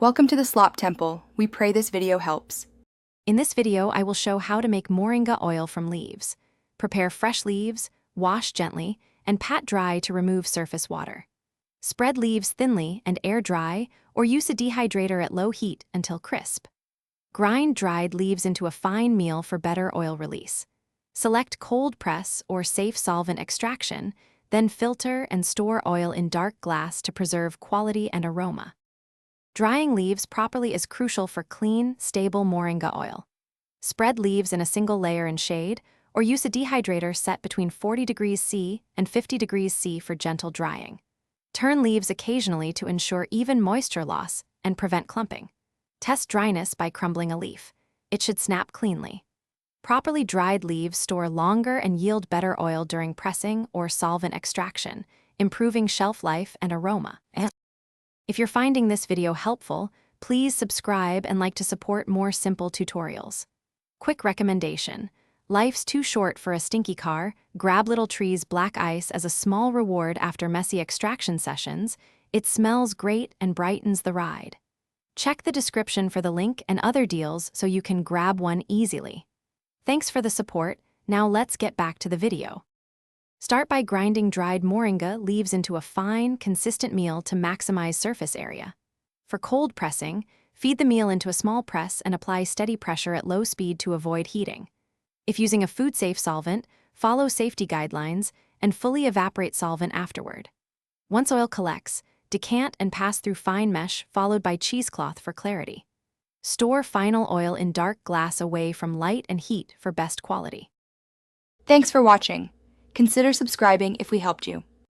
Welcome to the Slop Temple. We pray this video helps. In this video, I will show how to make Moringa oil from leaves. Prepare fresh leaves, wash gently, and pat dry to remove surface water. Spread leaves thinly and air dry, or use a dehydrator at low heat until crisp. Grind dried leaves into a fine meal for better oil release. Select cold press or safe solvent extraction, then filter and store oil in dark glass to preserve quality and aroma. Drying leaves properly is crucial for clean, stable Moringa oil. Spread leaves in a single layer in shade, or use a dehydrator set between 40 degrees C and 50 degrees C for gentle drying. Turn leaves occasionally to ensure even moisture loss and prevent clumping. Test dryness by crumbling a leaf. It should snap cleanly. Properly dried leaves store longer and yield better oil during pressing or solvent extraction, improving shelf life and aroma. If you're finding this video helpful, please subscribe and like to support more simple tutorials. Quick recommendation. Life's too short for a stinky car. Grab Little Tree's black ice as a small reward after messy extraction sessions. It smells great and brightens the ride. Check the description for the link and other deals so you can grab one easily. Thanks for the support. Now let's get back to the video. Start by grinding dried Moringa leaves into a fine, consistent meal to maximize surface area. For cold pressing, feed the meal into a small press and apply steady pressure at low speed to avoid heating. If using a food-safe solvent, follow safety guidelines and fully evaporate solvent afterward. Once oil collects, decant and pass through fine mesh followed by cheesecloth for clarity. Store final oil in dark glass away from light and heat for best quality. Thanks for watching. Consider subscribing if we helped you.